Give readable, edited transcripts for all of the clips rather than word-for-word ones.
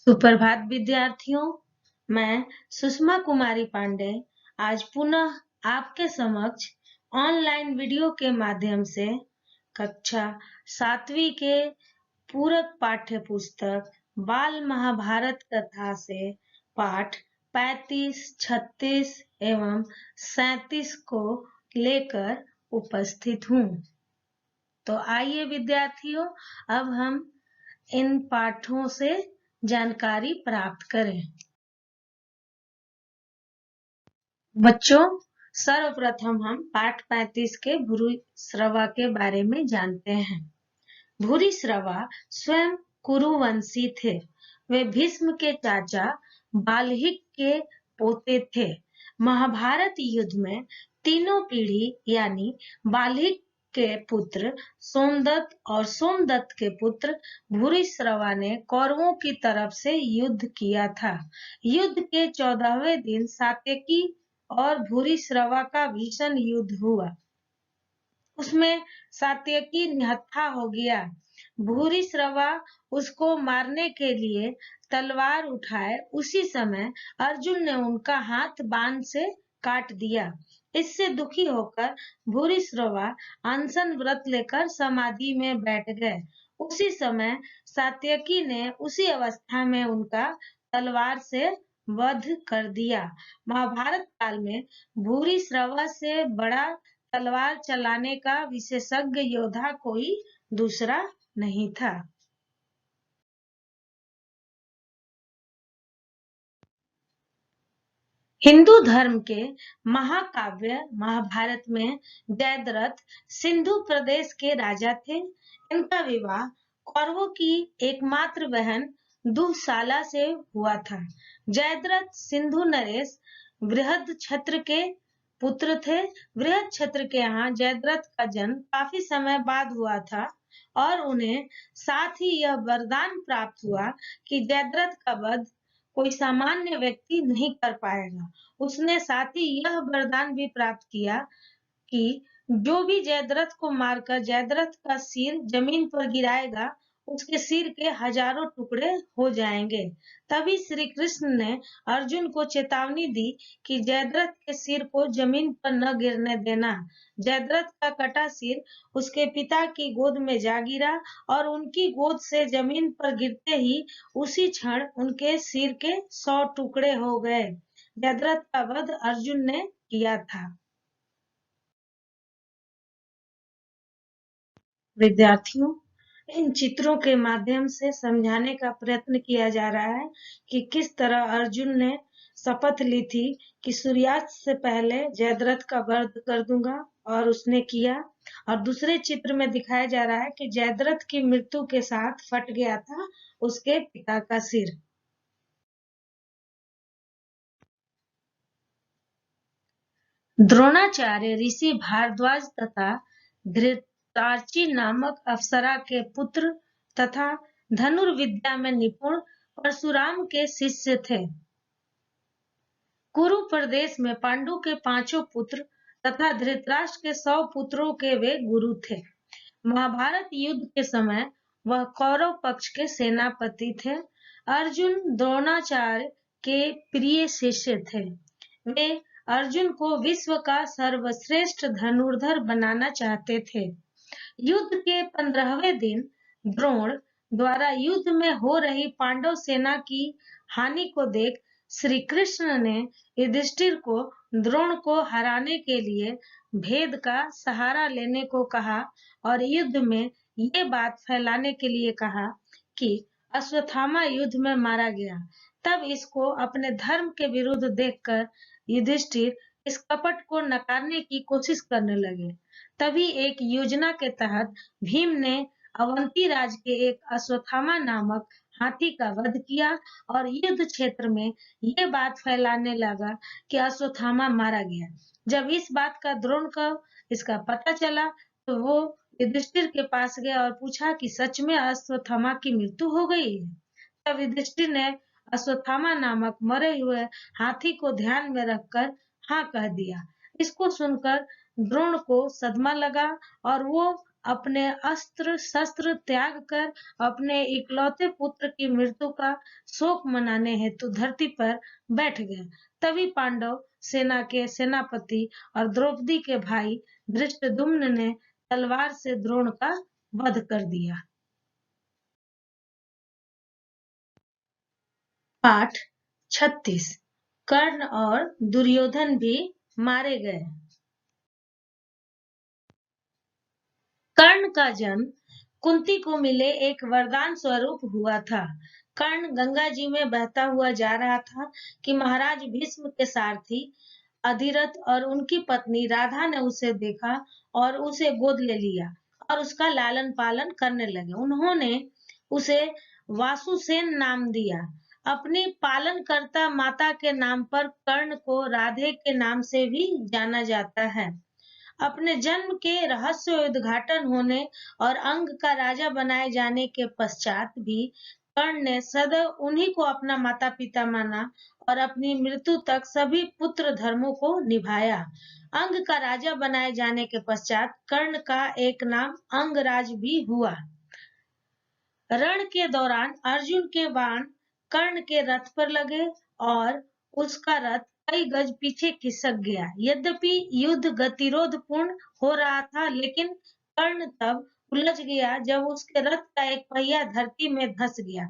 सुप्रभात विद्यार्थियों, मैं सुषमा कुमारी पांडे आज पुनः आपके समक्ष ऑनलाइन वीडियो के माध्यम से कक्षा 7वीं के पूरक पाठ्य पुस्तक बाल महाभारत कथा से पाठ 35, 36 एवं 37 को लेकर उपस्थित हूँ। तो आइए विद्यार्थियों, अब हम इन पाठों से जानकारी प्राप्त करें। बच्चों, सर्वप्रथम हम पाठ 35 के भूरिश्रवा के बारे में जानते हैं। भूरिश्रवा स्वयं कुरुवंशी थे। वे भीष्म के चाचा बाल्हिक के पोते थे। महाभारत युद्ध में तीनों पीढ़ी यानी बाल्हिक के पुत्र सोमदत्त और सोमदत्त के पुत्र भूरिश्रवा ने कौरवों की तरफ से युद्ध किया था। युद्ध के 14वें दिन सात्यकी और भूरिश्रवा का भीषण युद्ध हुआ। उसमें सात्यकी निहत्था हो गया। भूरिश्रवा उसको मारने के लिए तलवार उठाए, उसी समय अर्जुन ने उनका हाथ बाण से काट दिया। इससे दुखी होकर भूरिश्रवा अनशन व्रत लेकर समाधि में बैठ गए। उसी समय सात्यकी ने उसी अवस्था में उनका तलवार से वध कर दिया। महाभारत काल में भूरिश्रवा से बड़ा तलवार चलाने का विशेषज्ञ योद्धा कोई दूसरा नहीं था। हिंदू धर्म के महाकाव्य महाभारत में जयद्रथ सिंधु प्रदेश के राजा थे। इनका विवाह कौरवों की एकमात्र बहन दुःशाला से हुआ था। जयद्रथ सिंधु नरेश बृहदक्षत्र के पुत्र थे। बृहदक्षत्र के यहाँ जयद्रथ का जन्म काफी समय बाद हुआ था और उन्हें साथ ही यह वरदान प्राप्त हुआ कि जयद्रथ का वध कोई सामान्य व्यक्ति नहीं कर पाएगा। उसने साथ ही यह वरदान भी प्राप्त किया कि जो भी जयद्रथ को मारकर जयद्रथ का सिर जमीन पर गिराएगा, उसके सिर के हजारों टुकड़े हो जाएंगे। तभी श्री कृष्ण ने अर्जुन को चेतावनी दी कि जयद्रथ के सिर को जमीन पर न गिरने देना। जयद्रथ का कटा सिर उसके पिता की गोद में जा गिरा और उनकी गोद से जमीन पर गिरते ही उसी क्षण उनके सिर के 100 टुकड़े हो गए। जयद्रथ का वध अर्जुन ने किया था। विद्यार्थियों, इन चित्रों के माध्यम से समझाने का प्रयत्न किया जा रहा है कि किस तरह अर्जुन ने शपथ ली थी कि सूर्यास्त से पहले जयद्रथ का वध कर दूंगा, और उसने किया। और दूसरे चित्र में दिखाया जा रहा है कि जयद्रथ की मृत्यु के साथ फट गया था उसके पिता का सिर। द्रोणाचार्य ऋषि भारद्वाज तथा धृतराष्ट्र नामक अप्सरा के पुत्र तथा धनुर्विद्या में निपुण परशुराम के शिष्य थे। कुरु प्रदेश में पांडु के 5 पुत्र तथा धृतराष्ट्र के 100 पुत्रों के वे गुरु थे। महाभारत युद्ध के समय वह कौरव पक्ष के सेनापति थे। अर्जुन द्रोणाचार्य के प्रिय शिष्य थे। वे अर्जुन को विश्व का सर्वश्रेष्ठ धनुर्धर बनाना चाहते थे। युद्ध के 15वें दिन द्रोण द्वारा युद्ध में हो रही पांडव सेना की हानि को देख श्री कृष्ण ने युधिष्ठिर को द्रोण को हराने के लिए भेद का सहारा लेने को कहा और युद्ध में ये बात फैलाने के लिए कहा कि अश्वत्थामा युद्ध में मारा गया। तब इसको अपने धर्म के विरुद्ध देखकर युधिष्ठिर इस कपट को नकारने की कोशिश करने लगे। तभी एक योजना के तहत भीम ने अवंती राज के एक अश्वत्थामा नामक हाथी का वध किया और युद्ध क्षेत्र में ये बात फैलाने लगा कि अश्वत्थामा मारा गया। जब इस बात का द्रोण को इसका पता चला तो वो युधिष्ठिर के पास गया और पूछा कि सच में अश्वत्थामा की मृत्यु हो गई है। तब युधिष्ठिर ने अश्वत्थामा नामक मरे हुए हाथी को ध्यान में रखकर हाँ कह दिया। इसको सुनकर द्रोण को सदमा लगा और वो अपने अस्त्र शस्त्र त्याग कर अपने इकलौते पुत्र की मृत्यु का शोक मनाने हेतु धरती पर बैठ गए। तभी पांडव सेना के सेनापति और द्रौपदी के भाई धृष्टद्युम्न ने तलवार से द्रोण का वध कर दिया। पाठ 36 कर्ण और दुर्योधन भी मारे गए। कर्ण का जन्म कुंती को मिले एक वरदान स्वरूप हुआ था। कर्ण गंगा जी में बहता हुआ जा रहा था कि महाराज भीष्म के सारथी अधिरथ और उनकी पत्नी राधा ने उसे देखा और उसे गोद ले लिया और उसका लालन पालन करने लगे। उन्होंने उसे वासुसेन नाम दिया। अपनी पालनकर्ता माता के नाम पर कर्ण को राधे के नाम से भी जाना जाता है। अपने जन्म के रहस्य उद्घाटन होने और अंग का राजा बनाए जाने के पश्चात भी कर्ण ने सदैव उन्हीं को अपना माता पिता माना और अपनी मृत्यु तक सभी पुत्र धर्मों को निभाया। अंग का राजा बनाए जाने के पश्चात कर्ण का एक नाम अंगराज भी हुआ। रण के दौरान अर्जुन के बाण कर्ण के रथ पर लगे और उसका रथ कई गज पीछे खिसक गया। यद्यपि युद्ध गतिरोध पूर्ण हो रहा था, लेकिन कर्ण तब उलझ गया जब उसके रथ का एक पहिया धरती में धंस गया।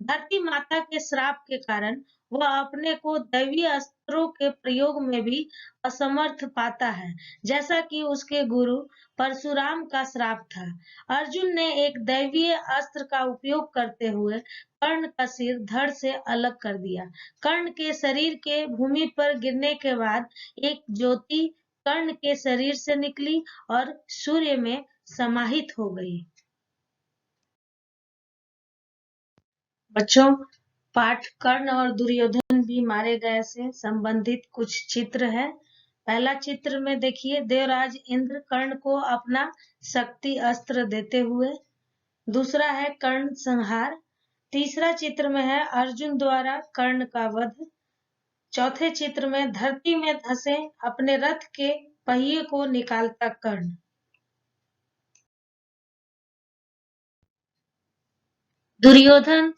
धरती माता के श्राप के कारण वह अपने को दैवीय अस्त्रों के प्रयोग में भी असमर्थ पाता है, जैसा कि उसके गुरु परशुराम का श्राप था। अर्जुन ने एक दैवीय अस्त्र का उपयोग करते हुए कर्ण का सिर धड़ से अलग कर दिया। कर्ण के शरीर के भूमि पर गिरने के बाद एक ज्योति कर्ण के शरीर से निकली और सूर्य में समाहित हो गई। बच्चों, पाठ कर्ण और दुर्योधन भी मारे गए से संबंधित कुछ चित्र है। पहला चित्र में देखिए देवराज इंद्र कर्ण को अपना शक्ति अस्त्र देते हुए। दूसरा है कर्ण संहार। तीसरा चित्र में है अर्जुन द्वारा कर्ण का वध। चौथे चित्र में धरती में धंसे अपने रथ के पहिए को निकालता कर्ण। दुर्योधन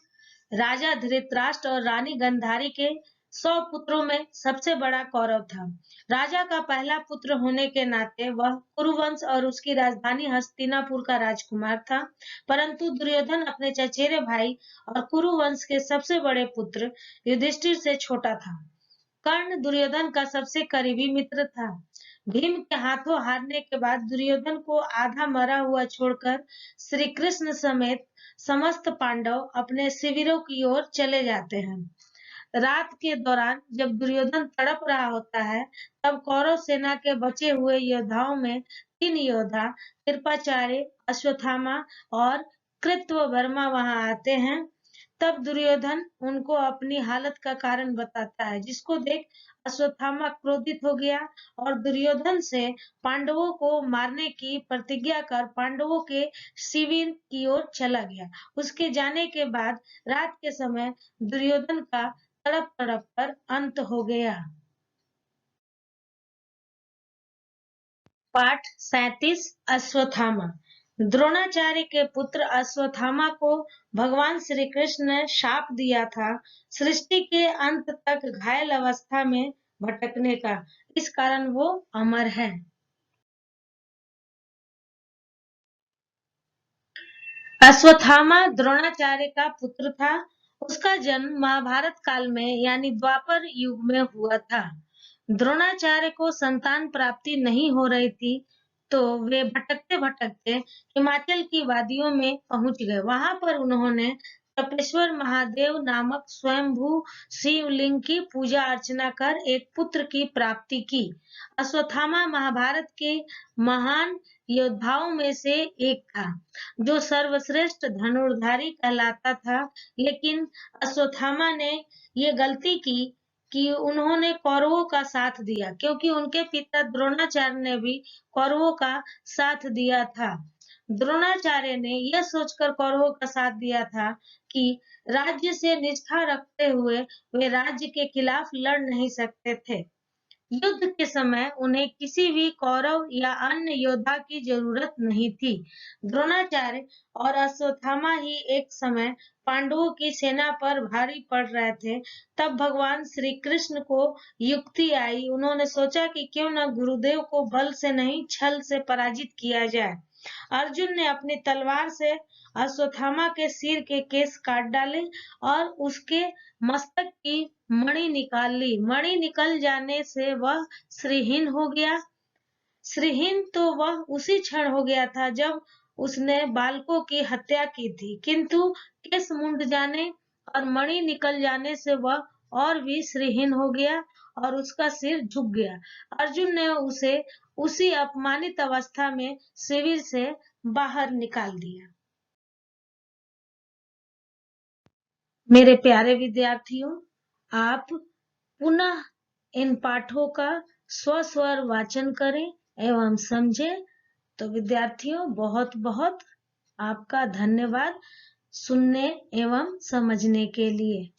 राजा धृतराष्ट्र और रानी गांधारी के 100 पुत्रों में सबसे बड़ा कौरव था। राजा का पहला पुत्र होने के नाते वह कुरुवंश और उसकी राजधानी हस्तिनापुर का राजकुमार था, परंतु दुर्योधन अपने चचेरे भाई और कुरुवंश के सबसे बड़े पुत्र युधिष्ठिर से छोटा था। कर्ण दुर्योधन का सबसे करीबी मित्र था। भीम के हाथों हारने के बाद दुर्योधन को आधा मरा हुआ छोड़कर श्री कृष्ण समेत समस्त पांडव अपने शिविरों की ओर चले जाते हैं। रात के दौरान जब दुर्योधन तड़प रहा होता है, तब कौरव सेना के बचे हुए योद्धाओं में 3 योद्धा कृपाचार्य, अश्वत्थामा और कृतवर्मा वहां आते हैं। तब दुर्योधन उनको अपनी हालत का कारण बताता है, जिसको देख अश्वत्थामा क्रोधित हो गया और दुर्योधन से पांडवों को मारने की प्रतिज्ञा कर पांडवों के शिविर की ओर चला गया। उसके जाने के बाद रात के समय दुर्योधन का तड़प तड़प कर अंत हो गया। पाठ 37 अश्वत्थामा। द्रोणाचार्य के पुत्र अश्वत्थामा को भगवान श्री कृष्ण ने शाप दिया था सृष्टि के अंत तक घायल अवस्था में भटकने का, इस कारण वो अमर है। अश्वत्थामा द्रोणाचार्य का पुत्र था। उसका जन्म महाभारत काल में यानी द्वापर युग में हुआ था। द्रोणाचार्य को संतान प्राप्ति नहीं हो रही थी, तो वे भटकते भटकते हिमाचल की वादियों में पहुंच गए। वहां पर उन्होंने तपेश्वर महादेव नामक स्वयंभू शिवलिंग की पूजा अर्चना कर एक पुत्र की प्राप्ति की। अश्वत्थामा महाभारत के महान योद्धाओं में से एक था, जो सर्वश्रेष्ठ धनुर्धारी कहलाता था। लेकिन अश्वत्थामा ने ये गलती की कि उन्होंने कौरवों का साथ दिया, क्योंकि उनके पिता द्रोणाचार्य ने भी कौरवों का साथ दिया था। द्रोणाचार्य ने यह सोचकर कौरवों का साथ दिया था कि राज्य से निष्ठा रखते हुए वे राज्य के खिलाफ लड़ नहीं सकते थे। युद्ध के समय उन्हें किसी भी कौरव या अन्य योद्धा की जरूरत नहीं थी। द्रोणाचार्य और अश्वत्थामा ही एक समय पांडवों की सेना पर भारी पड़ रहे थे। तब भगवान श्री कृष्ण को युक्ति आई। उन्होंने सोचा कि क्यों न गुरुदेव को बल से नहीं, छल से पराजित किया जाए। अर्जुन ने अपनी तलवार से अश्वत्थामा के सिर के केस काट डाले और उसके मस्तक की मणि निकाल ली। मणि निकल जाने से वह श्रीहीन हो गया। श्रीहीन तो वह उसी क्षण हो गया था जब उसने बालकों की हत्या की थी, किंतु केस मुंड जाने और मणि निकल जाने से वह और भी श्रीहीन हो गया और उसका सिर झुक गया। अर्जुन ने उसे उसी अपमानित अवस्था में शिविर से बाहर निकाल दिया। मेरे प्यारे विद्यार्थियों, आप पुनः इन पाठों का स्वस्वर वाचन करें एवं समझें। तो विद्यार्थियों, बहुत बहुत आपका धन्यवाद सुनने एवं समझने के लिए।